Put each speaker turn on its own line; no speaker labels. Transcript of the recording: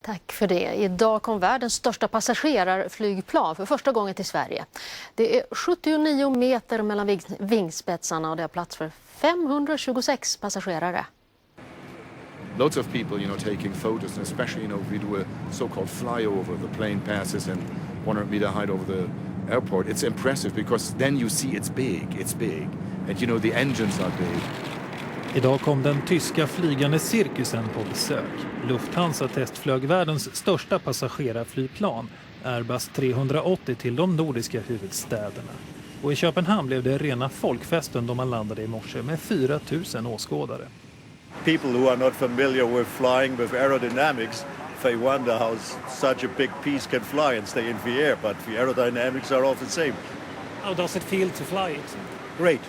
Tack för det. Idag kom världens största passagerarflygplan för första gången till Sverige. Det är 79 meter mellan vingspetsarna och det har plats för 526 passagerare.
Lots of people, taking photos, and especially, if we do a so-called flyover, the plane passes in 100-meter height over the airport. It's impressive because then you see it's big, and the engines are big.
Idag kom den tyska flygande cirkusen på besök. Lufthansa testflög världens största passagerarflygplan, Airbus 380, till de nordiska huvudstäderna. Och i Köpenhamn blev det rena folkfesten då man landade i morse med 4 000 åskådare.
People who are not familiar with flying with aerodynamics, they wonder how such a big piece can fly and stay in the air, but the aerodynamics are all the same.
How does it feel to fly it?
Great.